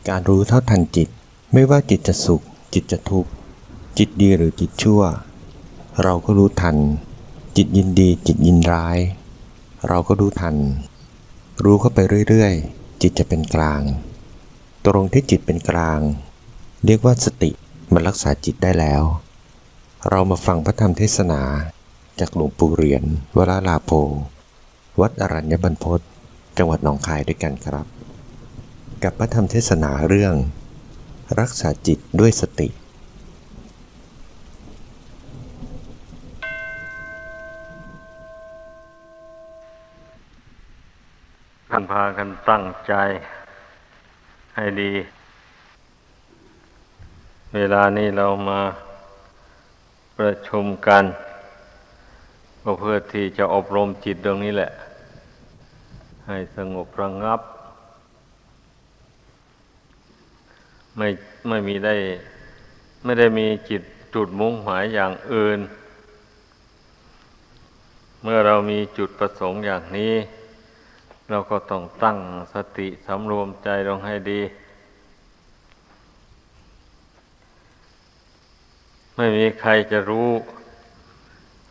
การรู้เท่าทันจิตไม่ว่าจิตจะสุขจิตจะทุกข์จิตดีหรือจิตชั่วเราก็รู้ทันจิตยินดีจิตยินร้ายเราก็รู้ทันรู้เข้าไปเรื่อยๆจิตจะเป็นกลางตรงที่จิตเป็นกลางเรียกว่าสติมันรักษาจิตได้แล้วเรามาฟังพระธรรมเทศนาจากหลวงปู่เหรียญวราลาโภวัดอรัญญบรรพตจังหวัดหนองคายด้วยกันครับกับพระธรรมเทศนาเรื่องรักษาจิตด้วยสติท่านพากันตั้งใจให้ดีเวลานี้เรามาประชุมกันก็เพื่อที่จะอบรมจิตตรงนี้แหละให้สงบระงับไม่ได้มีจิตจุดมุ่งหมายอย่างอื่นเมื่อเรามีจุดประสงค์อย่างนี้เราก็ต้องตั้งสติสำรวมใจลงให้ดีไม่มีใครจะรู้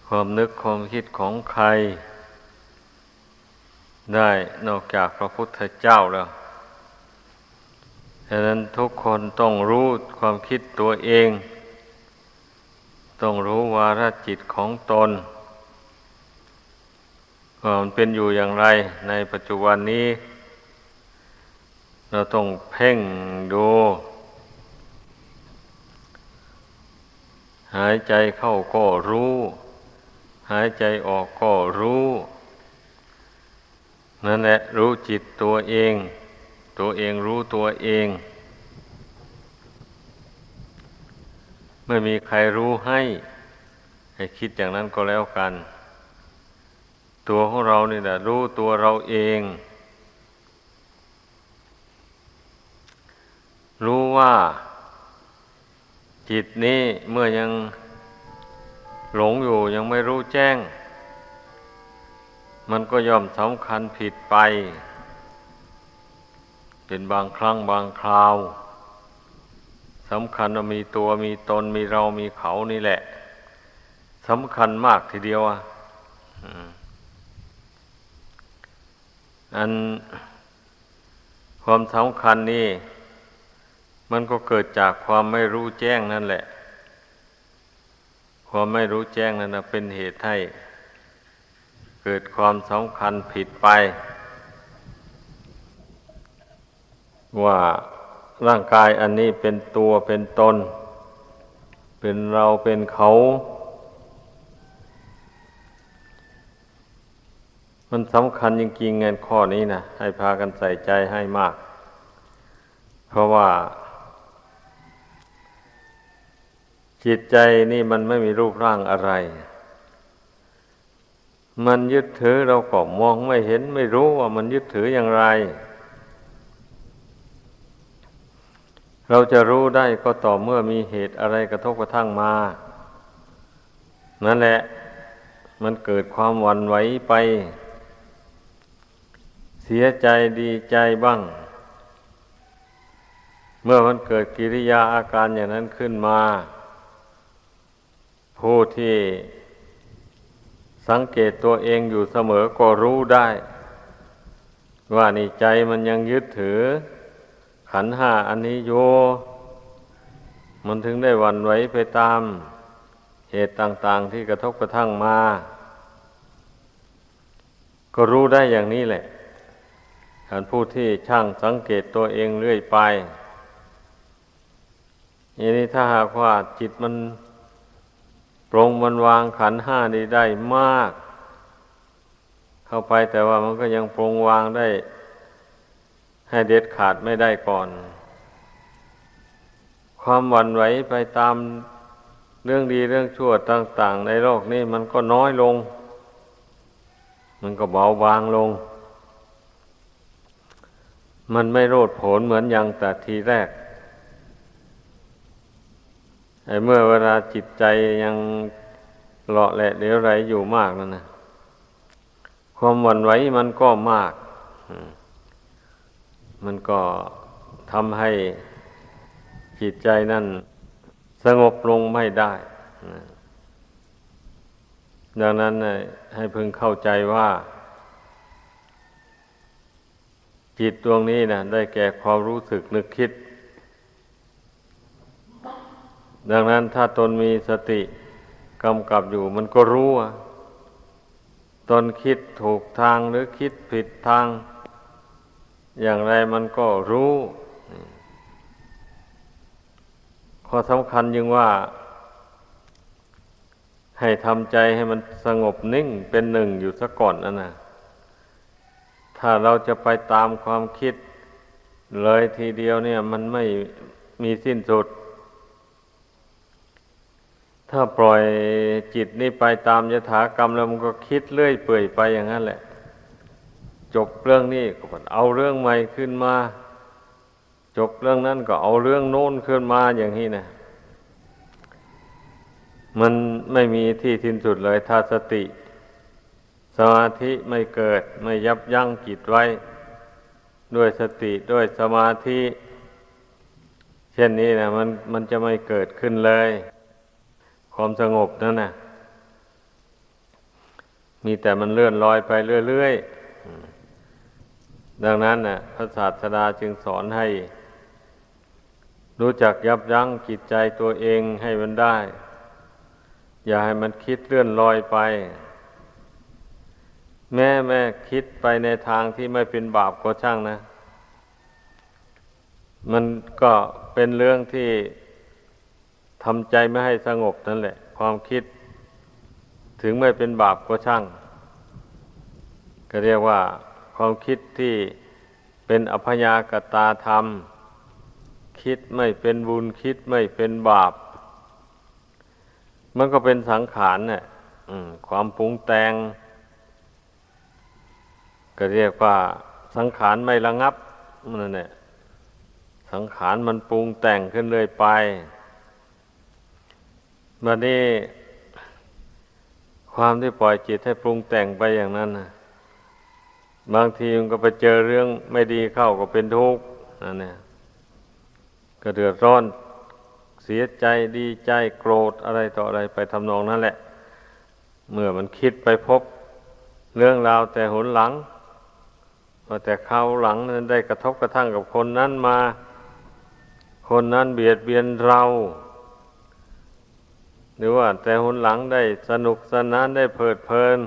ความนึกความคิดของใครได้นอกจากพระพุทธเจ้าแล้วฉะนั้นทุกคนต้องรู้ความคิดตัวเองต้องรู้วาระจิตของตนว่ามันเป็นอยู่อย่างไรในปัจจุบันนี้เราต้องเพ่งดูหายใจเข้าก็รู้หายใจออกก็รู้นั่นแหละรู้จิตตัวเองตัวเองรู้ตัวเองไม่มีใครรู้ให้คิดอย่างนั้นก็แล้วกันตัวของเรานี่แหละรู้ตัวเราเองรู้ว่าจิตนี้เมื่อยังหลงอยู่ยังไม่รู้แจ้งมันก็ย่อมสำคัญผิดไปเป็นบางครั้งบางคราวสำคัญว่ามีตัวมีตนมีเรามีเขานี่แหละสำคัญมากทีเดียวอันความสำคัญนี่มันก็เกิดจากความไม่รู้แจ้งนั่นแหละความไม่รู้แจ้งนั่นนะเป็นเหตุให้เกิดความสำคัญผิดไปว่าร่างกายอันนี้เป็นตัวเป็นตนเป็นเราเป็นเขามันสำคัญจริงๆเงินข้อนี้นะให้พากันใส่ใจให้มากเพราะว่าจิตใจนี่มันไม่มีรูปร่างอะไรมันยึดถือเราก็มองไม่เห็นไม่รู้ว่ามันยึดถืออย่างไรเราจะรู้ได้ก็ต่อเมื่อมีเหตุอะไรกระทบกระทั่งมานั่นแหละมันเกิดความหวั่นไหวไปเสียใจดีใจบ้างเมื่อมันเกิดกิริยาอาการอย่างนั้นขึ้นมาผู้ที่สังเกตตัวเองอยู่เสมอก็รู้ได้ว่านี่ใจมันยังยึดถือขันธ์ห้าอันนี้อยู่มันถึงได้หวั่นไหวไปตามเหตุต่างๆที่กระทบกระทั่งมาก็รู้ได้อย่างนี้แหละท่านผู้ที่ช่างสังเกตตัวเองเรื่อยไปอย่างนี้ถ้าหากว่าจิตมันปรงมันวางขันธ์ห้านี้ได้มากเข้าไปแต่ว่ามันก็ยังปรงวางได้ให้เด็ดขาดไม่ได้ก่อนความหวั่นไหวไปตามเรื่องดีเรื่องชั่วต่างๆในโลกนี้มันก็น้อยลงมันก็เบาบางลงมันไม่โลดโผนเหมือนอย่างแต่ทีแรกเมื่อเวลาจิตใจยังเลาะแหละเหลวไหลอยู่มากนั่นนะความหวั่นไหวมันก็มากมันก็ ทำให้จิตใจนั่นสงบลงไม่ได้นะดังนั้นให้พึงเข้าใจว่าจิตดวงนี้นะได้แก่ความรู้สึกนึกคิดดังนั้นถ้าตนมีสติกำกับอยู่มันก็รู้ว่าตนคิดถูกทางหรือคิดผิดทางอย่างไรมันก็รู้ข้อสำคัญยิ่งว่าให้ทำใจให้มันสงบนิ่งเป็นหนึ่งอยู่ซะก่อนนะถ้าเราจะไปตามความคิดเลยทีเดียวเนี่ยมันไม่มีสิ้นสุดถ้าปล่อยจิตนี่ไปตามยถากรรมแล้วมันก็คิดเรื่อยเปื่อยไปอย่างนั้นแหละจบเรื่องนี้ก็เอาเรื่องใหม่ขึ้นมาจบเรื่องนั้นก็เอาเรื่องโน้นขึ้นมาอย่างนี้นะมันไม่มีที่สิ้นสุดเลยถ้าสติสมาธิไม่เกิดไม่ยับยั้งจิตไว้ด้วยสติด้วยสมาธิเช่นนี้นะมันจะไม่เกิดขึ้นเลยความสงบนั่นนะมีแต่มันเลื่อนลอยไปเรื่อยๆดังนั้นนะพระศาสดาจึงสอนให้รู้จักยับยั้งจิตใจตัวเองให้มันได้อย่าให้มันคิดเลื่อนลอยไปแม่คิดไปในทางที่ไม่เป็นบาปก็ช่างนะมันก็เป็นเรื่องที่ทำใจไม่ให้สงบนั่นแหละความคิดถึงไม่เป็นบาปก็ช่างก็เรียกว่าความคิดที่เป็นอัพยากตาธรรมคิดไม่เป็นบุญคิดไม่เป็นบาปมันก็เป็นสังขารน่ะความปรุงแต่งก็เรียกว่าสังขารไม่ระงับนั่นแหละสังขารมันปรุงแต่งขึ้นเรื่อยไปบัดนี้ความที่ปล่อยจิตให้ปรุงแต่งไปอย่างนั้นนะบางทีมันก็ไปเจอเรื่องไม่ดีเข้าก็เป็นทุกข์นั่นแหละก็เดือดร้อนเสียใจดีใจโกรธอะไรต่ออะไรไปทำนองนั้นแหละเมื่อมันคิดไปพบเรื่องราวแต่หนหลังว่าแต่คราวหลังนั้นได้กระทบกระทั่งกับคนนั้นมาคนนั้นเบียดเบียนเราหรือว่าแต่หนหลังได้สนุกสนานได้เพลิดเพลิน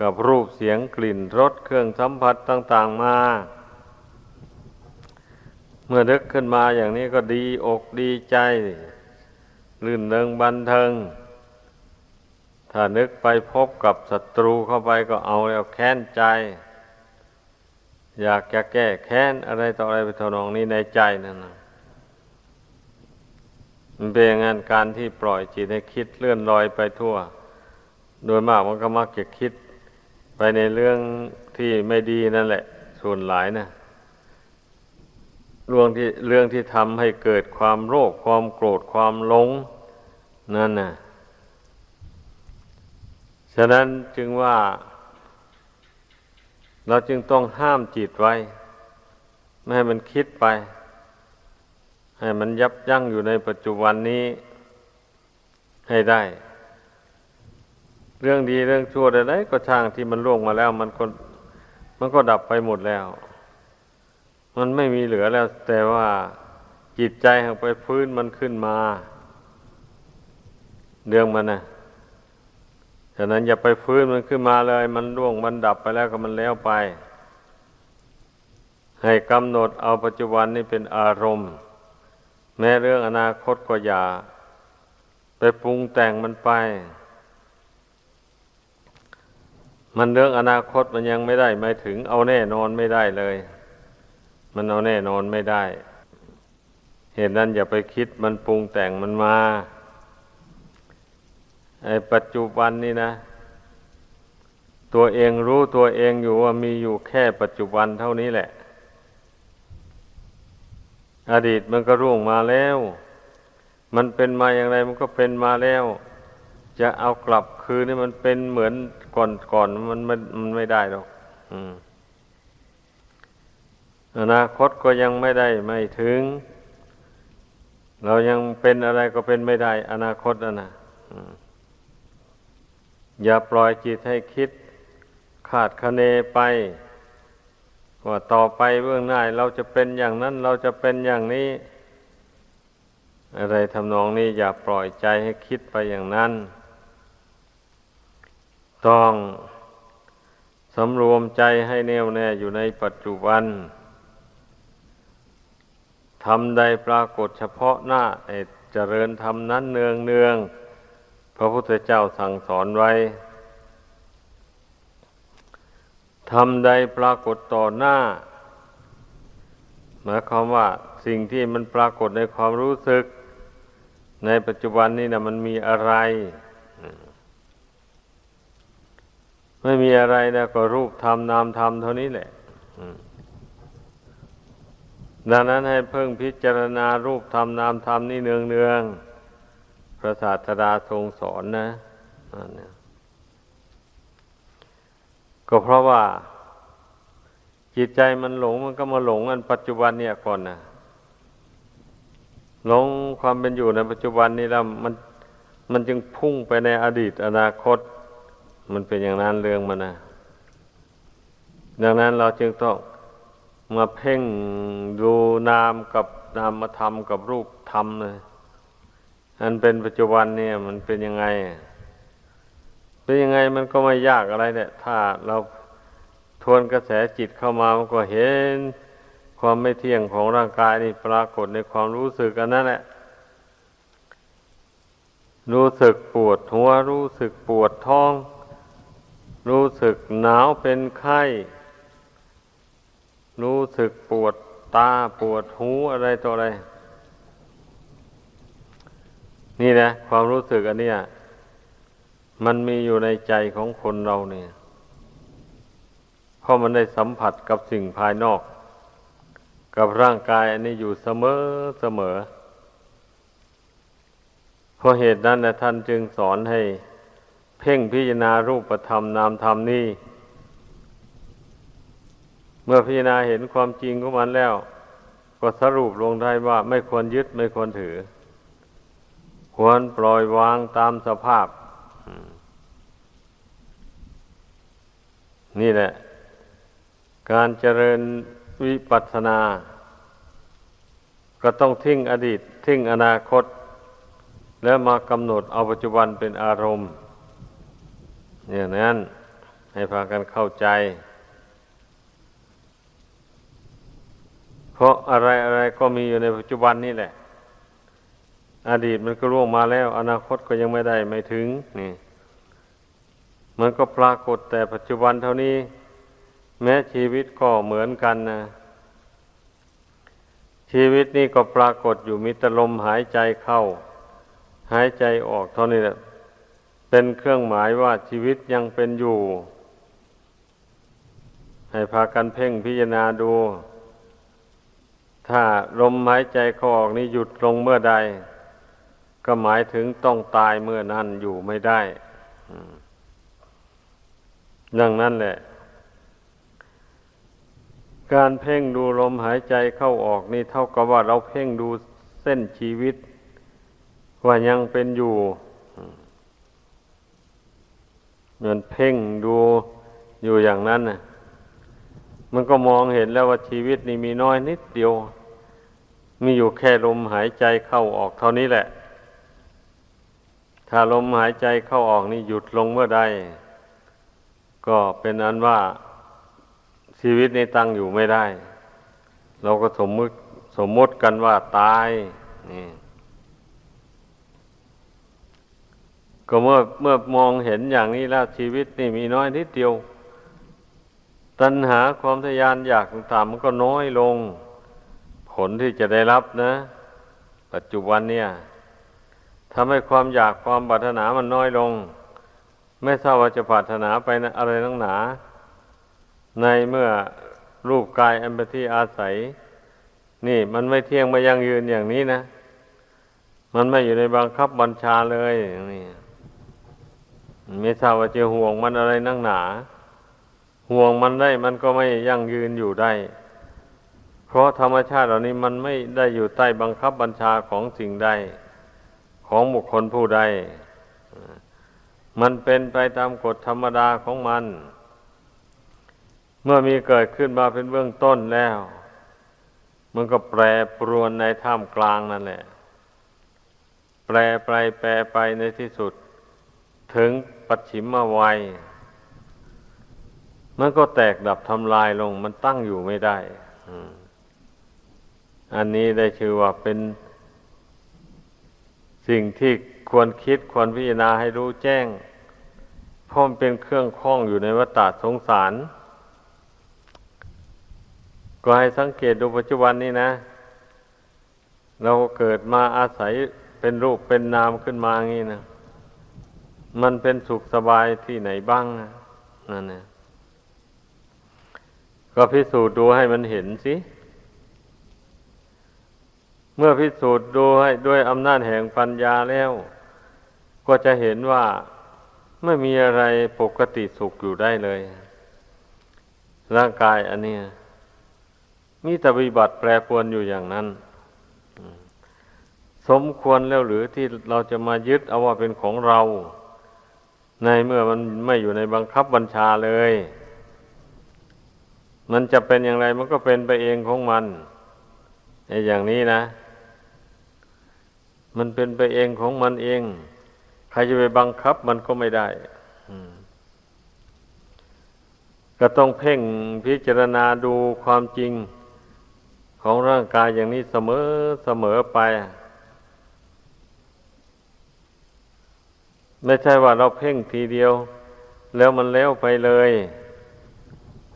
กับรูปเสียงกลิ่นรสเครื่องสัมผัสต่างๆมาเมื่อนึกขึ้นมาอย่างนี้ก็ดีอกดีใจรื่นเริงบันเทิงถ้านึกไปพบกับศัตรูเข้าไปก็เอาแล้วแค้นใจอยากจะแก้แค้นอะไรต่ออะไรไปทำนองนี้ในใจนั่นนะมันเป็นงานการที่ปล่อยจิตให้คิดเลื่อนลอยไปทั่วโดยมากมันก็มักจะคิดไปในเรื่องที่ไม่ดีนั่นแหละส่วนหลายนะเรื่องที่ทำให้เกิดความโลภความโกรธความหลงนั่นน่ะฉะนั้นจึงว่าเราจึงต้องห้ามจิตไว้ไม่ให้มันคิดไปให้มันยับยั้งอยู่ในปัจจุบันนี้ให้ได้เรื่องดีเรื่องชั่วใดๆก็ช่างที่มันล่วงมาแล้วมันก็ดับไปหมดแล้วมันไม่มีเหลือแล้วแต่ว่าจิตใจหักไปฟื้นมันขึ้นมาเรื่องมันนะฉะนั้นอย่าไปฟื้นมันขึ้นมาเลยมันล่วงมันดับไปแล้วก็มันแล้วไปให้กำหนดเอาปัจจุบันนี้เป็นอารมณ์แม้เรื่องอนาคตก็อย่าไปปรุงแต่งมันไปมันเรื่องอนาคตมันยังไม่ได้หมายถึงเอาแน่นอนไม่ได้เลยมันเอาแน่นอนไม่ได้เหตุนั้นอย่าไปคิดมันปรุงแต่งมันมาไอ้ปัจจุบันนี่นะตัวเองรู้ตัวเองอยู่ว่ามีอยู่แค่ปัจจุบันเท่านี้แหละอดีตมันก็ร่วงมาแล้วมันเป็นมาอย่างไรมันก็เป็นมาแล้วจะเอากลับคืนนี่มันเป็นเหมือนก่อนมันไม่ได้หรอก อนาคตก็ยังไม่ถึงเรายังเป็นอะไรก็เป็นไม่ได้อนาคตนะอย่าปล่อยจิตให้คิดคาดคะเนไปว่าต่อไปเบื้องหน้าเราจะเป็นอย่างนั้นเราจะเป็นอย่างนี้อะไรทำนองนี้อย่าปล่อยใจให้คิดไปอย่างนั้นต้องสำรวมใจให้แน่วแน่อยู่ในปัจจุบันทำใดปรากฏเฉพาะหน้าเจริญธรรมนั้นเนืองเนืองพระพุทธเจ้าสั่งสอนไว้ทำใดปรากฏต่อหน้าหมายความว่าสิ่งที่มันปรากฏในความรู้สึกในปัจจุบันนี้นะมันมีอะไรไม่มีอะไรนะก็รูปธรรมนามธรรมเท่านี้แหละดังนั้นให้เพิ่งพิจารณารูปธรรมนามธรรมนี่เนืองๆพระศาสดาทรงสอนนะก็เพราะว่าจิตใจมันหลงมันก็มาหลงอันปัจจุบันเนี่ยก่อนนะหลงความเป็นอยู่ในปัจจุบันนี้แล้วมันจึงพุ่งไปในอดีตอนาคตมันเป็นอย่างนั้นเรื่องมันนะดังนั้นเราจึงต้องมาเพ่งดูนามกับนามธรรมกับรูปธรรมเลยอันเป็นปัจจุบันเนี่ยมันเป็นยังไงมันก็ไม่ยากอะไรเนี่ยถ้าเราทวนกระแสจิตเข้ามามันก็เห็นความไม่เที่ยงของร่างกายนี่ปรากฏในความรู้สึกอันนั้นแหละรู้สึกปวดหัวรู้สึกปวดท้องรู้สึกหนาวเป็นไข้รู้สึกปวดตาปวดหูอะไรต่ออะไรนี่นะความรู้สึกอันเนี้ยมันมีอยู่ในใจของคนเราเนี่ยเพราะมันได้สัมผัสกับสิ่งภายนอกกับร่างกายอันนี้อยู่เสมอเพราะเหตุนั้นนะท่านจึงสอนให้เพ่งพิจารณารูปธรรมนามธรรมนี่เมื่อพิจารณาเห็นความจริงของมันแล้วก็สรุปลงได้ว่าไม่ควรยึดไม่ควรถือควรปล่อยวางตามสภาพนี่แหละการเจริญวิปัสสนาก็ต้องทิ้งอดีตทิ้งอนาคตแล้วมากำหนดเอาปัจจุบันเป็นอารมณ์อย่างนั้นให้พากันเข้าใจเพราะอะไรก็มีอยู่ในปัจจุบันนี่แหละอดีตมันก็ล่วงมาแล้วอนาคตก็ยังไม่ถึงนี่มันก็ปรากฏแต่ปัจจุบันเท่านี้แม้ชีวิตก็เหมือนกันนะชีวิตนี่ก็ปรากฏอยู่มีแต่ลมหายใจเข้าหายใจออกเท่านี้แหละเป็นเครื่องหมายว่าชีวิตยังเป็นอยู่ให้พากันเพ่งพิจารณาดูถ้าลมหายใจเข้าออกนี้หยุดลงเมื่อใดก็หมายถึงต้องตายเมื่อนั้นอยู่ไม่ได้ดังนั้นแหละการเพ่งดูลมหายใจเข้าออกนี่เท่ากับว่าเราเพ่งดูเส้นชีวิตว่ายังเป็นอยู่เหมือนเพ่งดูอยู่อย่างนั้นน่ะมันก็มองเห็นแล้วว่าชีวิตนี่มีน้อยนิดเดียวมีอยู่แค่ลมหายใจเข้าออกเท่านี้แหละถ้าลมหายใจเข้าออกนี่หยุดลงเมื่อใดก็เป็นอันว่าชีวิตนี้ตั้งอยู่ไม่ได้เราก็สมมติกันว่าตายนี่ก็เมื่อมองเห็นอย่างนี้แล้วชีวิตนี่มีน้อยนิดเดียวตัณหาความทะยานอยากต่างๆมันก็น้อยลงผลที่จะได้รับนะปัจจุบันเนี่ยทำให้ความอยากความปรารถนามันน้อยลงไม่ทราบว่าจะปรารถนาไปนะอะไรนักหนาในเมื่อรูปกายอันเป็นที่อาศัยนี่มันไม่เที่ยงไม่ยั่งยืนอย่างนี้นะมันไม่อยู่ในบังคับบัญชาเลยนี่ไม่ทราบว่าจะห่วงมันอะไรนักหนาห่วงมันได้มันก็ไม่ยั่งยืนอยู่ได้ เพราะธรรมชาติเหล่านี้มันไม่ได้อยู่ใต้บังคับบัญชาของสิ่งใดของบุคคลผู้ใดมันเป็นไปตามกฎธรรมดาของมันเมื่อมีเกิดขึ้นมาเป็นเบื้องต้นแล้วมันก็แปรปรวนในท่ามกลางนั่นแหละแปรไปแปรไปในที่สุดถึงปัจฉิมวัยมันก็แตกดับทำลายลงมันตั้งอยู่ไม่ได้อันนี้ได้ชื่อว่าเป็นสิ่งที่ควรคิดควรพิจารณาให้รู้แจ้งเพราะมันเป็นเครื่องข้องอยู่ในวัฏฏะสงสารก็ให้สังเกตดูปัจจุบันนี้นะเราเกิดมาอาศัยเป็นรูปเป็นนามขึ้นมาอย่างนี้นะมันเป็นสุขสบายที่ไหนบ้างนั่นนะก็พิสูจน์ดูให้มันเห็นสิเมื่อพิสูจน์ดูให้ด้วยอำนาจแห่งปัญญาแล้วก็จะเห็นว่าไม่มีอะไรปกติสุขอยู่ได้เลยร่างกายอันเนี้ยมีแต่วิบัติแปรปรวนอยู่อย่างนั้นสมควรแล้วหรือที่เราจะมายึดเอาว่าเป็นของเราในเมื่อมันไม่อยู่ในบังคับบัญชาเลยมันจะเป็นอย่างไรมันก็เป็นไปเองของมันไอ้อย่างนี้นะมันเป็นไปเองของมันเองใครจะไปบังคับมันก็ไม่ได้ก็ต้องเพ่งพิจารณาดูความจริงของร่างกายอย่างนี้เสมอไปไม่ใช่ว่าเราเพ่งทีเดียวแล้วมันแล้วไปเลย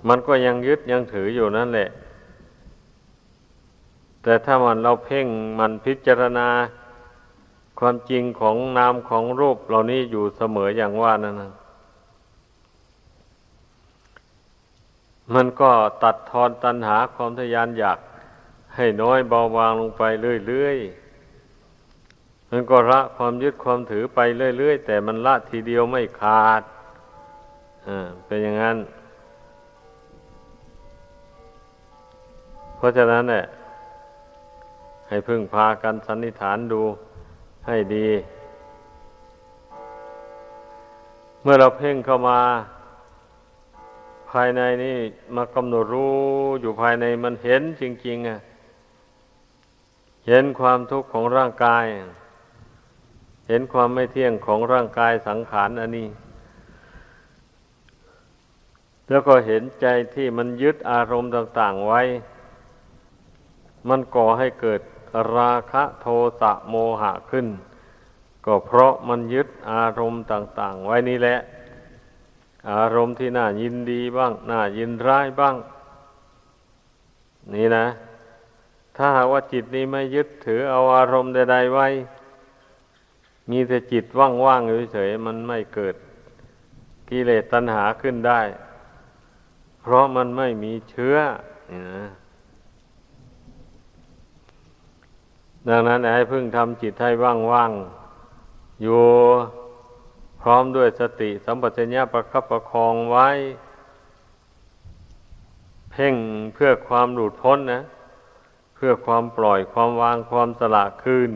มันก็ยังยึดยังถืออยู่นั่นแหละแต่ถ้าเราเพ่งมันพิจารณาความจริงของนามของรูปเหล่านี้อยู่เสมออย่างว่านั่นนะมันก็ตัดทอนตัณหาความทะยานอยากให้น้อยเบาบางลงไปเรื่อยๆมันก็ละความยึดความถือไปเรื่อยๆแต่มันละทีเดียวไม่ขาดเป็นอย่างนั้นเพราะฉะนั้นเนี่ยให้พึ่งพากันสันนิษฐานดูให้ดีเมื่อเราเพ่งเข้ามาภายในนี่มากำหนดรู้อยู่ภายในมันเห็นจริงๆเห็นความทุกข์ของร่างกายเห็นความไม่เที่ยงของร่างกายสังขารอันนี้แล้วก็เห็นใจที่มันยึดอารมณ์ต่างๆไว้มันก่อให้เกิดราคะโทสะโมหะขึ้นก็เพราะมันยึดอารมณ์ต่างๆไว้นี่แหละอารมณ์ที่น่ายินดีบ้างน่ายินร้ายบ้างนี่นะถ้าหากว่าจิตนี้ไม่ยึดถือเอาอารมณ์ใดๆไว้มีแต่จิตว่างๆอยู่เฉยๆมันไม่เกิดกิเลสตัณหาขึ้นได้เพราะมันไม่มีเชื้อนี่นะดังนั้นให้พึ่งทำจิตให้ว่างๆอยู่พร้อมด้วยสติสัมปชัญญะประคับประคองไว้เพ่งเพื่อความหลุดพ้นนะเพื่อความปล่อยความวางความสละคืน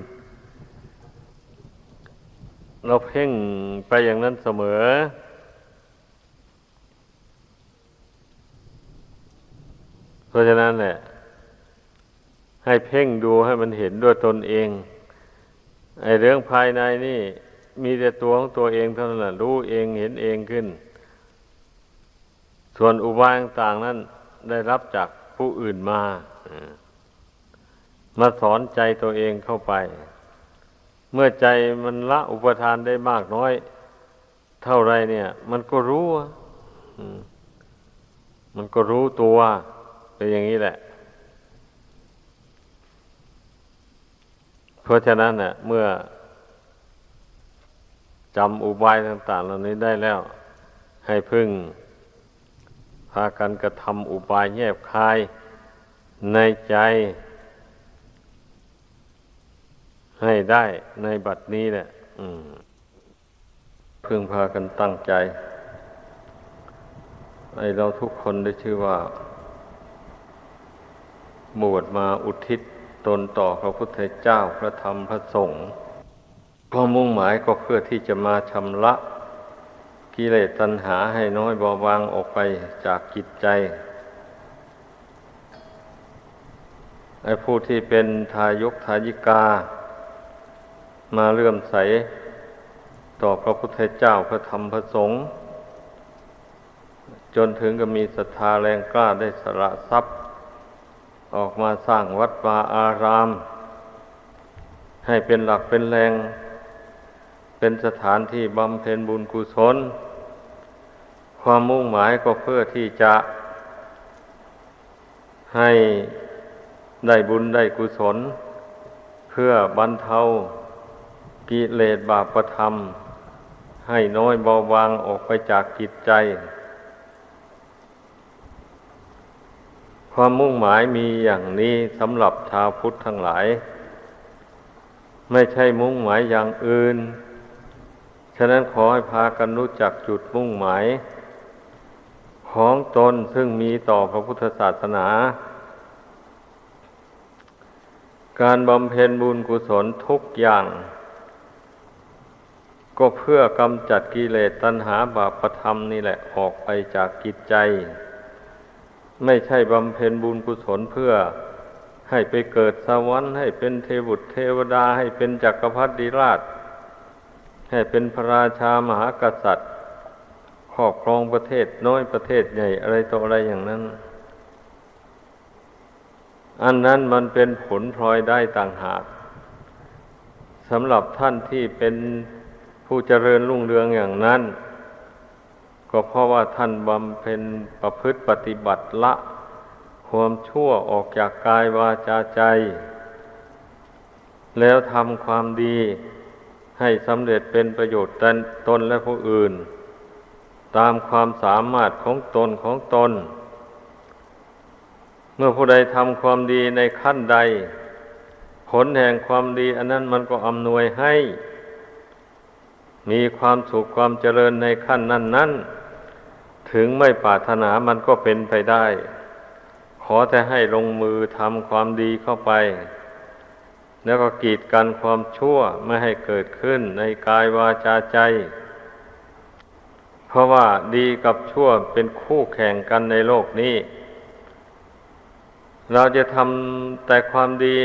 เราเพ่งไปอย่างนั้นเสมอเพราะฉะนั้นแหละให้เพ่งดูให้มันเห็นด้วยตนเองไอ้เรื่องภายในนี่มีแต่ตัวของตัวเองเท่านั้นแหละรู้เองเห็นเองขึ้นส่วนอุบายต่างๆนั้นได้รับจากผู้อื่นมาสอนใจตัวเองเข้าไปเมื่อใจมันละอุปทานได้มากน้อยเท่าไรเนี่ยมันก็รู้มันก็รู้ตัวเป็นอย่างนี้แหละเพราะฉะนั้นน่ะเมื่อจำอุบายต่างๆเหล่านี้ได้แล้วให้พึ่งพากันกระทำอุบายแยบคายในใจให้ได้ในบัดนี้แหละพึ่งพากันตั้งใจไอ้เราทุกคนได้ชื่อว่า บวชมาอุทิศตนต่อพระพุทธเจ้าพระธรรมพระสงฆ์ความมุ่งหมายก็เพื่อที่จะมาชำระกิเลสตัณหาให้น้อยเบาบางออกไปจากจิตใจไอ้ผู้ที่เป็นทายกทายิกามาเลื่อมใสต่อพระพุทธเจ้าพระธรรมพระสงฆ์จนถึงกับมีศรัทธาแรงกล้าได้สละทรัพย์ออกมาสร้างวัดวาอารามให้เป็นหลักเป็นแหล่งเป็นสถานที่บำเพ็ญบุญกุศลความมุ่งหมายก็เพื่อที่จะให้ได้บุญได้กุศลเพื่อบรรเทากิเลสบาปธรรมให้น้อยเบาบางออกไปจากจิตใจความมุ่งหมายมีอย่างนี้สำหรับชาวพุทธทั้งหลายไม่ใช่มุ่งหมายอย่างอื่นฉะนั้นขอให้พากันรู้จักจุดมุ่งหมายของตนซึ่งมีต่อพระพุทธศาสนาการบำเพ็ญบุญกุศลทุกอย่างก็เพื่อกำจัดกิเลสตัณหาบาปธรรมนี่แหละออกไปจากจิตใจไม่ใช่บำเพ็ญบุญกุศลเพื่อให้ไปเกิดสวรรค์ให้เป็นเทวุตเทวดาให้เป็นจักรพรรดิราชให้เป็นพระราชามหากษัตริย์ครอบครองประเทศน้อยประเทศใหญ่อะไรต่ออะไรอย่างนั้นอันนั้นมันเป็นผลพลอยได้ต่างหากสำหรับท่านที่เป็นผู้เจริญรุ่งเรืองอย่างนั้นก็เพราะว่าท่านบำเพ็ญประพฤติปฏิบัติละความชั่วออกจากกายวาจาใจแล้วทำความดีให้สำเร็จเป็นประโยชน์ตนและผู้อื่นตามความสามารถของตนเมื่อผู้ใดทำความดีในขั้นใดผลแห่งความดีอันนั้นมันก็อำนวยให้มีความสุขความเจริญในขั้นนั้นถึงไม่ปรารถนามันก็เป็นไปได้ขอแต่ให้ลงมือทำความดีเข้าไปแล้วก็กีดกันความชั่วไม่ให้เกิดขึ้นในกายวาจาใจเพราะว่าดีกับชั่วเป็นคู่แข่งกันในโลกนี้เราจะทำแต่ความดี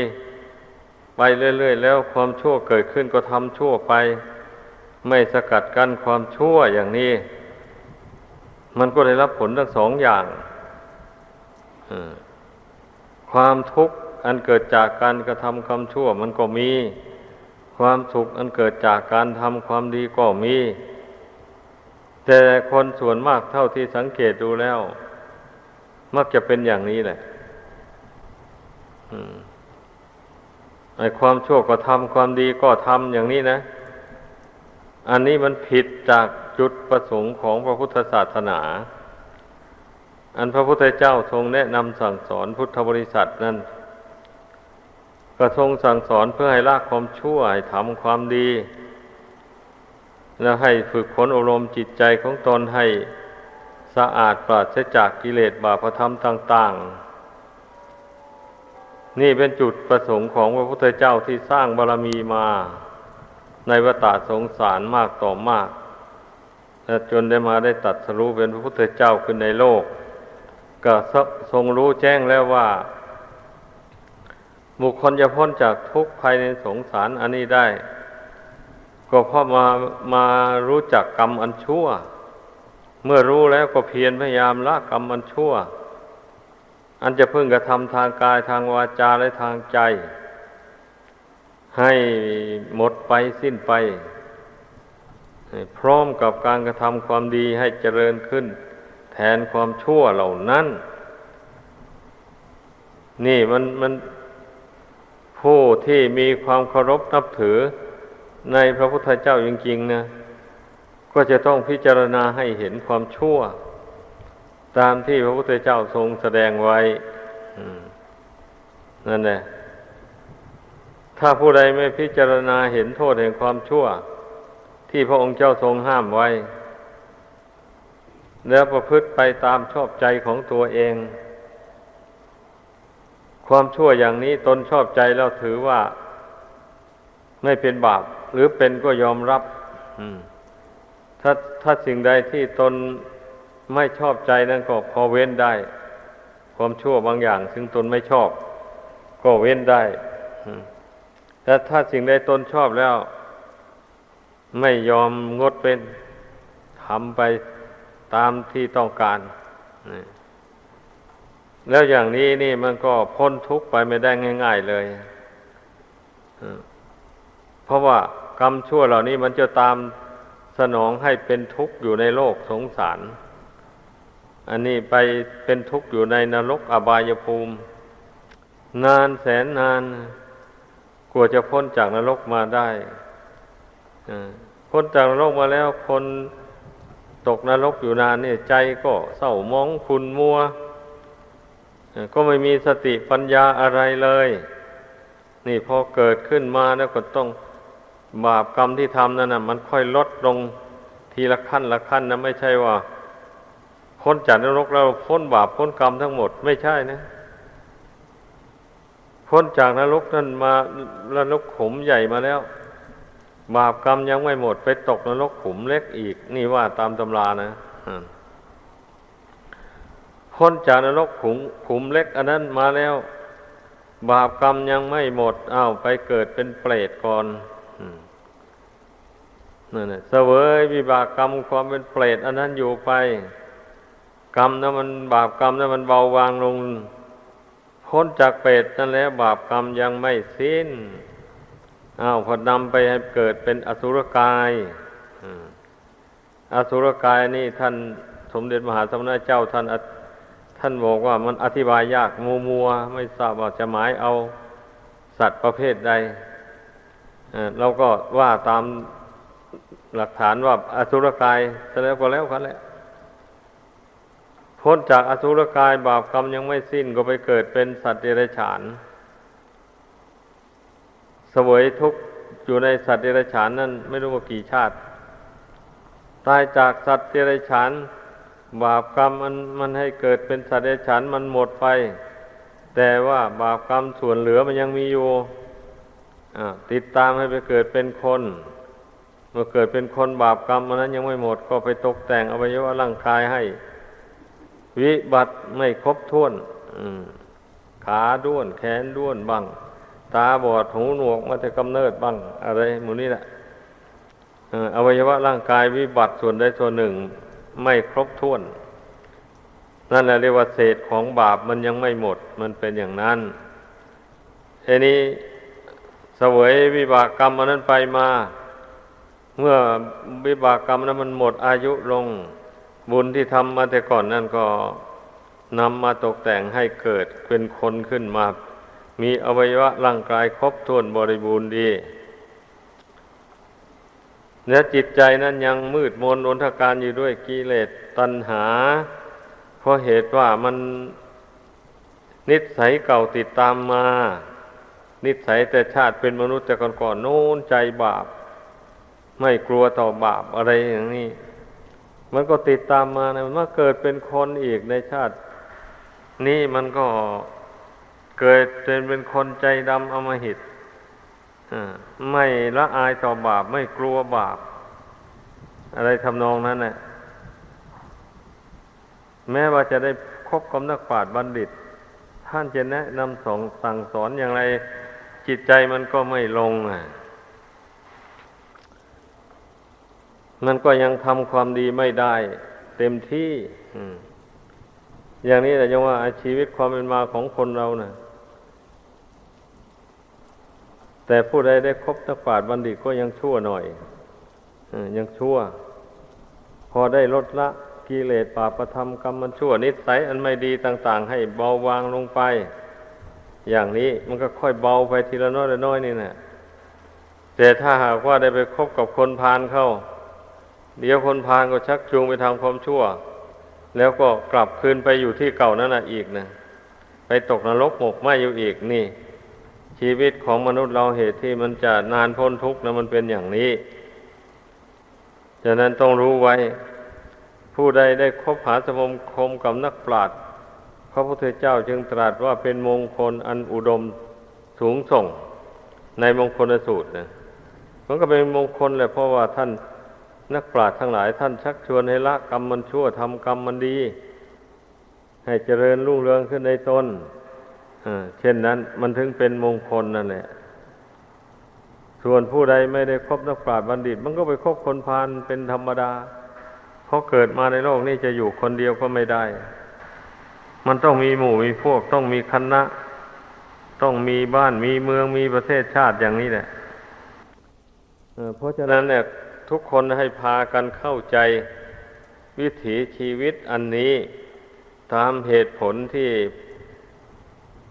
ไปเรื่อยๆแล้วความชั่วเกิดขึ้นก็ทำชั่วไปไม่สกัดกั้นความชั่วอย่างนี้มันก็ได้รับผลทั้งสองอย่างความทุกข์อันเกิดจากการกระทำความชั่วมันก็มีความสุขอันเกิดจากการทำความดีก็มีแต่คนส่วนมากเท่าที่สังเกตดูแล้วมักจะเป็นอย่างนี้แหละไอ้ความชั่วก็ทำความดีก็ทำอย่างนี้นะอันนี้มันผิดจากจุดประสงค์ของพระพุทธศาสนาอันพระพุทธเจ้าทรงแนะนำสั่งสอนพุทธบริษัทนั้นก็ทรงสั่งสอนเพื่อให้ละความชั่วให้ทำความดีแล้วให้ฝึกฝนอบรมจิตใจของตนให้สะอาดปราศจากกิเลสบาปธรรมต่างๆนี่เป็นจุดประสงค์ของพระพุทธเจ้าที่สร้างบารมีมาในวัฏสงสารมากต่อมากและจนได้มาได้ตรัสรู้เป็นพระพุทธเจ้าขึ้นในโลกก็ทรงรู้แจ้งแล้วว่าบุคคลจะพ้นจากทุกข์ภายในสงสารอันนี้ได้ก็เพราะมารู้จักกรรมอันชั่วเมื่อรู้แล้วก็เพียรพยายามละกรรมอันชั่วอันจะพึงกระทำทางกายทางวาจาและทางใจให้หมดไปสิ้นไปพร้อมกับการกระทำความดีให้เจริญขึ้นแทนความชั่วเหล่านั้นนี่มันผู้ที่มีความเคารพนับถือในพระพุทธเจ้าจริงๆนะก็จะต้องพิจารณาให้เห็นความชั่วตามที่พระพุทธเจ้าทรงแสดงไว้นั่นแหละถ้าผู้ใดไม่พิจารณาเห็นโทษแห่งความชั่วที่พระองค์เจ้าทรงห้ามไว้แล้วประพฤติไปตามชอบใจของตัวเองค ความชั่วอย่างนี้ตนชอบใจแล้วถือว่าไม่เป็นบาปหรือเป็นก็ยอมรับถ้าสิ่งใดที่ตนไม่ชอบใจนั่นก็พอเว้นได้ ความชั่วบางอย่างซึ่งตนไม่ชอบก็เว้นได้แต่ถ้าสิ่งใดตนชอบแล้วไม่ยอมงดเว้นทำไปตามที่ต้องการแล้วอย่างนี้นี่มันก็พ้นทุกข์ไปไม่ได้ง่ายๆเลยเพราะว่ากรรมชั่วเหล่านี้มันจะตามสนองให้เป็นทุกข์อยู่ในโลกสงสารอันนี้ไปเป็นทุกข์อยู่ในนรกอบายภูมินานแสนนานกว่าจะพ้นจากนรกมาได้พ้นจากนรกมาแล้วคนตกนรกอยู่นานนี่ใจก็เศร้าหมองขุ่นมัวก็ไม่มีสติปัญญาอะไรเลยนี่พอเกิดขึ้นมาแล้วก็ต้องบาปกรรมที่ทำนั่นน่ะมันค่อยลดลงทีละขั้นละขั้นนะไม่ใช่ว่าพ้นจากนรกแล้วพ้นบาปพ้นกรรมทั้งหมดไม่ใช่นะพ้นจากนรกนั่นมานรกขุมใหญ่มาแล้วบาปกรรมยังไม่หมดไปตกนรกขุมเล็กอีกนี่ว่าตามตำรานะพ้นจากนรกขุมเล็กอันนั้นมาแล้วบาปกรรมยังไม่หมดไปเกิดเป็นเปรตก่อนนั่นแหละเสวยวิบากกรรมความเป็นเปรตอันนั้นอยู่ไปกรรมนั้นมันบาปกรรมนั้นมันเบาบางลงพ้นจากเปรตนั่นแล้วบาปกรรมยังไม่สิ้นพอนำไปให้เกิดเป็นอสุรกายอสุรกายนี่ท่านสมเด็จมหาสมณเจ้าท่านบอกว่ามันอธิบายยากมัวไม่ทราบว่าจะหมายเอาสัตว์ประเภทใดเราก็ว่าตามหลักฐานว่าอสุรกายเสร็จแล้วก็แล้วกันแหละพ้นจากอสุรกายบาปกรรมยังไม่สิ้นก็ไปเกิดเป็นสัตว์เดรัจฉานเสวยทุกข์อยู่ในสัตว์เดรัจฉานนั่นไม่รู้ว่ากี่ชาติตายจากสัตว์เดรัจฉานบาปกรรมมันให้เกิดเป็นสัตว์เดรัจฉานมันหมดไปแต่ว่าบาปกรรมส่วนเหลือมันยังมีอยู่ติดตามให้ไปเกิดเป็นคนเมื่อเกิดเป็นคนบาปกรรมอันนั้นยังไม่หมดก็ไปตกแต่งอวัยวะร่างกายให้วิบัติไม่ครบถ้วนขาด้วนแขนด้วนบ้างตาบอดหูหนวกมาแต่กำเนิดบ้างอะไรหมู่นี้แหละอวัยวะร่างกายวิบัติส่วนใดส่วนหนึ่งไม่ครบถ้วนนั่นแหละเรียกว่าเศษของบาปมันยังไม่หมดมันเป็นอย่างนั้นทีนี้เสวยวิบากกรรมอันนั้นไปมาเมื่อวิบากกรรมนั้นมันหมดอายุลงบุญที่ทำมาแต่ก่อนนั่นก็นำมาตกแต่งให้เกิดเป็นคนขึ้นมามีอวัยวะร่างกายครบถ้วนบริบูรณ์ดีและจิตใจนั้นยังมืดมนอนทการอยู่ด้วยกิเลสตัณหาเพราะเหตุว่ามันนิสัยเก่าติดตามมานิสัยแต่ชาติเป็นมนุษย์แต่ก่อนๆโน้นใจบาปไม่กลัวต่อบาปอะไรอย่างนี้มันก็ติดตามมานะมันมาเกิดเป็นคนอีกในชาตินี้มันก็เกิดเป็นคนใจดำอำมหิตไม่ละอายต่อบาปไม่กลัวบาปอะไรทำนองนั้นน่ะแม้ว่าจะได้คบกับนักปราชญ์บัณฑิตท่านจะแนะนำสั่งสอนอย่างไรจิตใจมันก็ไม่ลงมันก็ยังทำความดีไม่ได้เต็มที่อย่างนี้แต่ยังว่าชีวิตความเป็นมาของคนเราน่ะแต่ผู้ใดได้คบนักปราชญ์บัณฑิตก็ยังชั่วหน่อยยังชั่วพอได้ลดละกิเลสบาปธรรมกรรมมันชั่วนิสัยอันไม่ดีต่างๆให้เบาบางลงไปอย่างนี้มันก็ค่อยเบาไปทีละน้อยละน้อยนี่นะแต่ถ้าหากว่าได้ไปคบกับคนพาลเข้าเดี๋ยวคนพาลก็ชักจูงไปทำความชั่วแล้วก็กลับคืนไปอยู่ที่เก่านั่นน่ะอีกนะไปตกนรกหมกไหม้อยู่อีกนี่ชีวิตของมนุษย์เราเหตุที่มันจะนานพ้นทุกข์นะมันเป็นอย่างนี้ฉะนั้นต้องรู้ไว้ผู้ใดได้คบหาสมาคมกับนักปราชญ์ พระพุทธเจ้าจึงตรัสว่าเป็นมงคลอันอุดมสูงส่งในมงคลสูตรนะมันก็เป็นมงคลแหละเพราะว่าท่านนักปราชญ์ทั้งหลายท่านชักชวนให้ละกรรมมันชั่วทำกรรมมันดีให้เจริญรุ่งเรืองขึ้นในตนเช่นนั้นมันถึงเป็นมงคลนั่นแหละส่วนผู้ใดไม่ได้คบนักปราชญ์บัณฑิตมันก็ไปคบคนพาลเป็นธรรมดาเพราะเกิดมาในโลกนี้จะอยู่คนเดียวก็ไม่ได้มันต้องมีหมู่มีพวกต้องมีคณะต้องมีบ้านมีเมืองมีประเทศชาติอย่างนี้แหละเพราะฉะนั้นเนี่ยทุกคนให้พากันเข้าใจวิถีชีวิตอันนี้ตามเหตุผลที่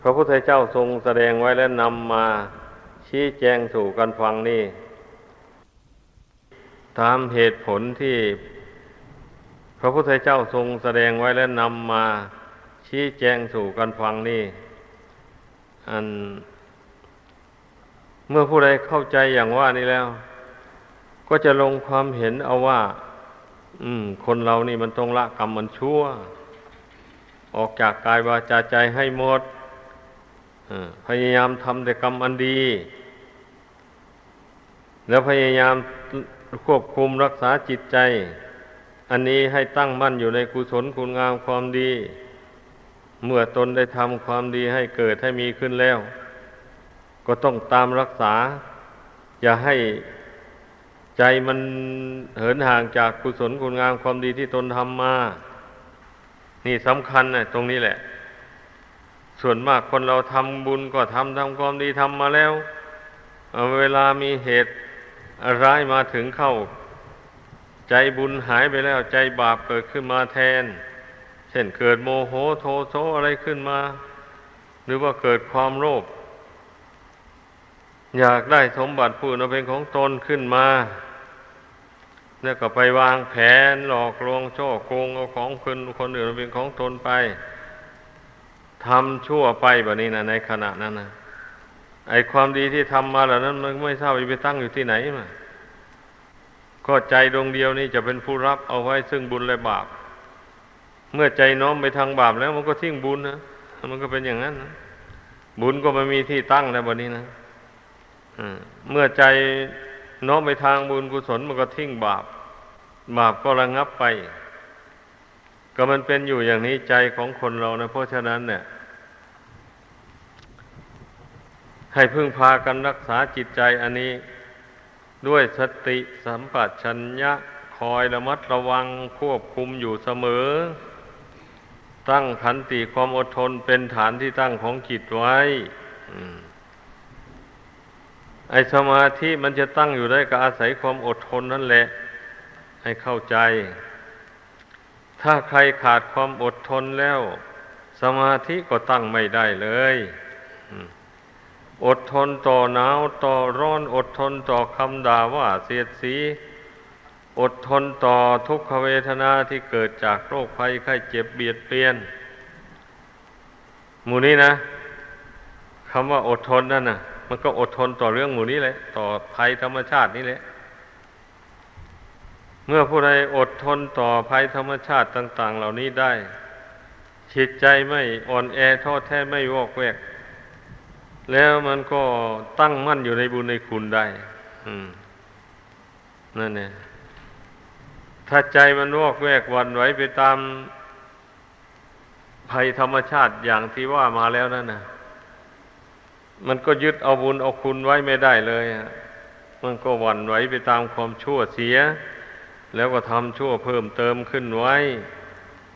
พระพุทธเจ้าทรงแสดงไว้และนำมาชี้แจงสู่กันฟังนี่ตามเหตุผลที่พระพุทธเจ้าทรงแสดงไว้และนำมาชี้แจงสู่กันฟังนี่เมื่อผู้ใดเข้าใจอย่างว่านี้แล้วก็จะลงความเห็นเอาว่าคนเรานี่มันต้องละกรรมมันชั่วออกจากกายวาจาใจให้หมดพยายามทำแต่กรรมอันดีแล้วพยายามควบคุมรักษาจิตใจอันนี้ให้ตั้งมั่นอยู่ในกุศลคุณงามความดีเมื่อตนได้ทำความดีให้เกิดให้มีขึ้นแล้วก็ต้องตามรักษาอย่าให้ใจมันเหินห่างจากกุศลคุณงามความดีที่ตนทำมานี่สำคัญนะตรงนี้แหละส่วนมากคนเราทำบุญก็ทำความดีทำมาแล้วเวลามีเหตุร้ายมาถึงเข้าใจบุญหายไปแล้วใจบาปเกิดขึ้นมาแทนเช่นเกิดโมโหโทโสอะไรขึ้นมาหรือว่าเกิดความโลภอยากได้สมบัติผู้อื่นเป็นของตนขึ้นมาแล้วก็ไปวางแผนหลอกลวงช่อโกงเอาของคนอื่นเป็นของตนไปทำชั่วไปแบบนี้นะในขณะนั้นนะไอ้ความดีที่ทำมาเหล่านั้นมันไม่ทราบไปตั้งอยู่ที่ไหนมาก็ใจดวงเดียวนี่จะเป็นผู้รับเอาไว้ซึ่งบุญและบาปเมื่อใจน้อมไปทางบาปแล้วมันก็ทิ้งบุญนะมันก็เป็นอย่างนั้นนะบุญก็ไม่มีที่ตั้งนะแบบนี้นะเมื่อใจน้อมไปทางบุญกุศลมันก็ทิ้งบาปก็ระงับไปก็มันเป็นอยู่อย่างนี้ใจของคนเรานะเพราะฉะนั้นเนี่ยให้พึ่งพากันรักษาจิตใจอันนี้ด้วยสติสัมปชัญญะคอยระมัดระวังควบคุมอยู่เสมอตั้งขันติความอดทนเป็นฐานที่ตั้งของจิตไว้ไอ้สมาธิมันจะตั้งอยู่ได้ก็อาศัยความอดทนนั่นแหละให้เข้าใจถ้าใครขาดความอดทนแล้วสมาธิก็ตั้งไม่ได้เลยอดทนต่อหนาวต่อร้อนอดทนต่อคำด่าว่าเสียดสีอดทนต่อทุกขเวทนาที่เกิดจากโรคภัยไข้เจ็บเบียดเบียนหมู่นี้นะคำว่าอดทนนั่นน่ะมันก็อดทนต่อเรื่องหมู่นี้แหละต่อภัยธรรมชาตินี่แหละเมื่อผู้ใดอดทนต่อภัยธรรมชาติต่างๆเหล่านี้ได้จิตใจไม่อ่อนแอท้อแท้ไม่วอกแวกแล้วมันก็ตั้งมั่นอยู่ในบุญในคุณได้นั่นเนี่ยถ้าใจมันวอกแวกหวั่นไหวไปตามภัยธรรมชาติอย่างที่ว่ามาแล้วนั่นนะมันก็ยึดเอาบุญเอาคุณไว้ไม่ได้เลยมันก็หวั่นไหวไปตามความชั่วเสียแล้วก็ทำชั่วเพิ่มเติมขึ้นไว้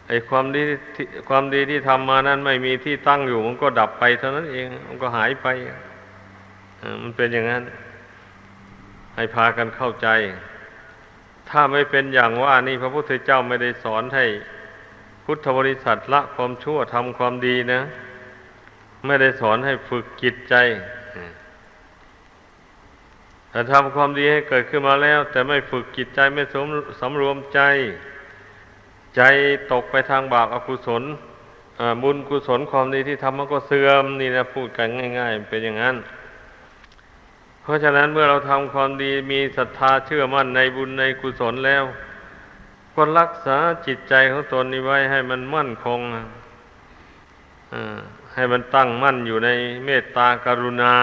ไอ้ความดีที่ทำมานั้นไม่มีที่ตั้งอยู่มันก็ดับไปเท่านั้นเองมันก็หายไปมันเป็นอย่างนั้นให้พากันเข้าใจถ้าไม่เป็นอย่างว่านี่พระพุทธเจ้าไม่ได้สอนให้พุทธบริษัทละความชั่วทำความดีนะไม่ได้สอนให้ฝึกจิตใจถ้าทำความดีให้เกิดขึ้นมาแล้วแต่ไม่ฝึกจิตใจไม่สำรวมใจตกไปทางบาปอกุศลบุญกุศลความดีที่ทำมันก็เสื่อมนี่นะพูดกันง่ายๆเป็นอย่างนั้นเพราะฉะนั้นเมื่อเราทำความดีมีศรัทธาเชื่อมั่นในบุญในกุศลแล้วก็รักษาจิตใจของตนนี้ไว้ให้มันมั่นคง ให้มันตั้งมั่นอยู่ในเมตตากรุณา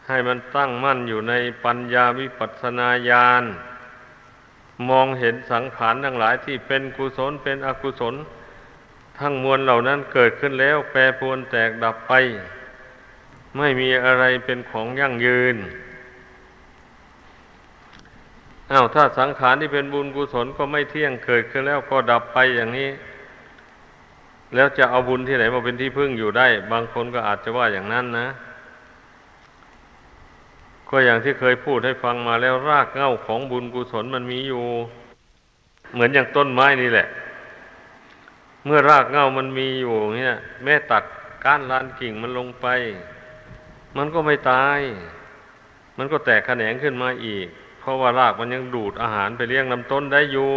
ให้มันตั้งมั่นอยู่ในปัญญาวิปัสสนาญาณมองเห็นสังขารทั้งหลายที่เป็นกุศลเป็นอกุศลทั้งมวลเหล่านั้นเกิดขึ้นแล้วแปรปรวนแตกดับไปไม่มีอะไรเป็นของยั่งยืนถ้าสังขารที่เป็นบุญกุศลก็ไม่เที่ยงเกิดขึ้นแล้วก็ดับไปอย่างนี้แล้วจะเอาบุญที่ไหนมาเป็นที่พึ่งอยู่ได้บางคนก็อาจจะว่าอย่างนั้นนะก็อย่างที่เคยพูดให้ฟังมาแล้วรากเหง้าของบุญกุศลมันมีอยู่เหมือนอย่างต้นไม้นี่แหละเมื่อรากเหง้ามันมีอยู่เนี่ยแม้ตัดก้านลานกิ่งมันลงไปมันก็ไม่ตายมันก็แตกแขนงขึ้นมาอีกเพราะว่ารากมันยังดูดอาหารไปเลี้ยงลำต้นได้อยู่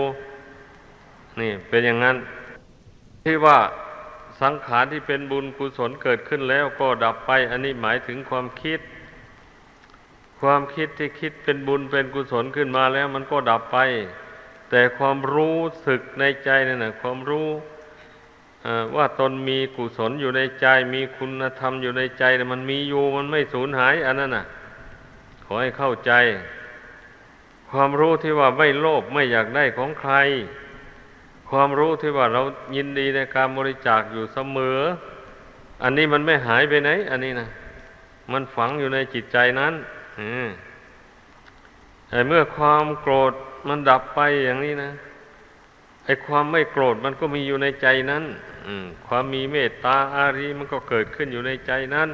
นี่เป็นอย่างนั้นที่ว่าสังขารที่เป็นบุญกุศลเกิดขึ้นแล้วก็ดับไปอันนี้หมายถึงความคิดที่คิดเป็นบุญเป็นกุศลขึ้นมาแล้วมันก็ดับไปแต่ความรู้สึกในใจนั่นน่ะความรู้ว่าตนมีกุศลอยู่ในใจมีคุณธรรมอยู่ในใจมันมีอยู่มันไม่สูญหายอันนั้นน่ะขอให้เข้าใจความรู้ที่ว่าไม่โลภไม่อยากได้ของใครความรู้ที่ว่าเรายินดีในการบริจาคอยู่เสมออันนี้มันไม่หายไปไหนอันนี้นะมันฝังอยู่ในจิตใจนั้นแต่เมื่อความโกรธมันดับไปอย่างนี้นะไอ้ความไม่โกรธมันก็มีอยู่ในใจนั้นความมีเมตตาอารีมันก็เกิดขึ้นอยู่ในใจนั้น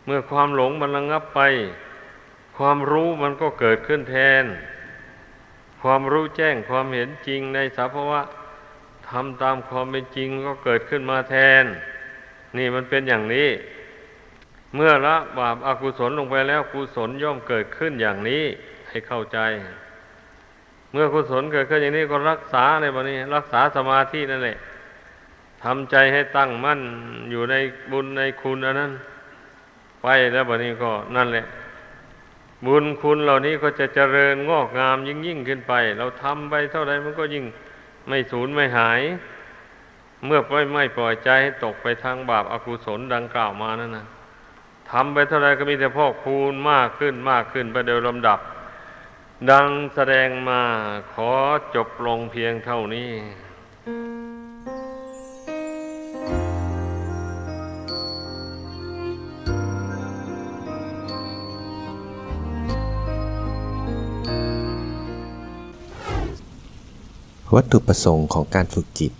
เมื่อความหลงมันระงับไปความรู้มันก็เกิดขึ้นแทนความรู้แจ้งความเห็นจริงในสภาวะทำตามความเป็นจริงก็เกิดขึ้นมาแทนนี่มันเป็นอย่างนี้เมื่อละบาปอกุศลลงไปแล้วกุศลย่อมเกิดขึ้นอย่างนี้ให้เข้าใจเมื่อกุศลเกิดขึ้นอย่างนี้ก็รักษาในวันนี้รักษาสมาธินั่นแหละทำใจให้ตั้งมั่นอยู่ในบุญในคุณอันนั้นไปแล้ววันนี้ก็นั่นแหละบุญคุณเหล่านี้ก็จะเจริญงอกงามยิ่งขึ้นไปเราทำไปเท่าไรมันก็ยิ่งไม่สูญไม่หายเมื่อไม่ปล่อยใจให้ตกไปทางบาปอกุศลดังกล่าวมานั่นนะทำไปเท่าไรก็มีแต่พอกพูนมากขึ้นไปโดยลำดับดังแสดงมาขอจบลงเพียงเท่านี้วัตถุประสงค์ของการฝึกจิต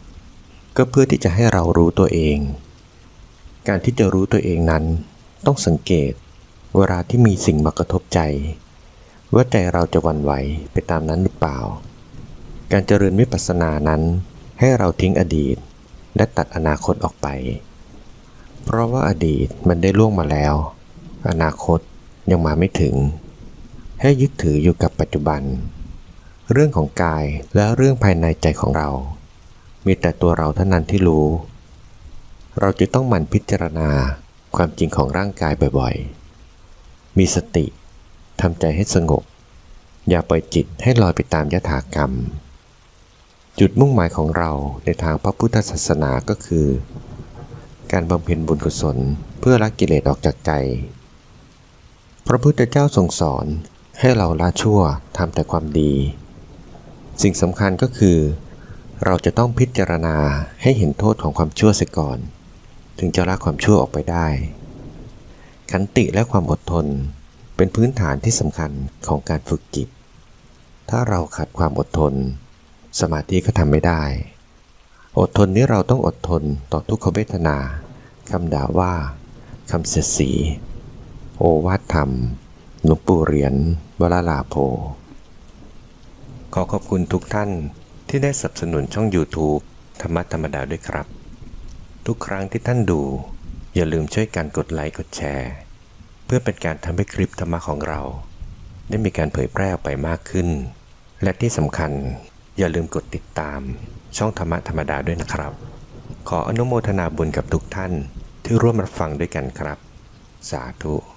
ก็เพื่อที่จะให้เรารู้ตัวเองการที่จะรู้ตัวเองนั้นต้องสังเกตเวลาที่มีสิ่งมากระทบใจว่าใจเราจะหวั่นไหวไปตามนั้นหรือเปล่าการเจริญวิปัสสนานั้นให้เราทิ้งอดีตและตัดอนาคตออกไปเพราะว่าอดีตมันได้ล่วงมาแล้วอนาคตยังมาไม่ถึงให้ยึดถืออยู่กับปัจจุบันเรื่องของกายและเรื่องภายในใจของเรามีแต่ตัวเราเท่านั้นที่รู้เราจะต้องหมั่นพิจารณาความจริงของร่างกายบ่อยๆมีสติทำใจให้สงบอย่าปล่อยจิตให้ลอยไปตามยถากรรมจุดมุ่งหมายของเราในทางพระพุทธศาสนาก็คือการบำเพ็ญบุญกุศลเพื่อละกิเลสออกจากใจพระพุทธเจ้าทรงสอนให้เราละชั่วทำแต่ความดีสิ่งสำคัญก็คือเราจะต้องพิจารณาให้เห็นโทษของความชั่วเสียก่อนถึงจะละความชั่วออกไปได้ขันติและความอดทนเป็นพื้นฐานที่สำคัญของการฝึกจิตถ้าเราขาดความอดทนสมาธิก็ทำไม่ได้อดทนนี้เราต้องอดทนต่อทุกขเวทนาคำด่าว่าคำเสียดสีโอวาทธรรมหลวงปู่เหรียญวราลาโภขอขอบคุณทุกท่านที่ได้สนับสนุนช่อง YouTube ธรรมะธรรมดาด้วยครับทุกครั้งที่ท่านดูอย่าลืมช่วยกันกดไลค์กดแชร์เพื่อเป็นการทำให้คลิปธรรมะของเราได้มีการเผยแพร่ออกไปมากขึ้นและที่สำคัญอย่าลืมกดติดตามช่องธรรมะธรรมดาด้วยนะครับขออนุโมทนาบุญกับทุกท่านที่ร่วมรับฟังด้วยกันครับสาธุ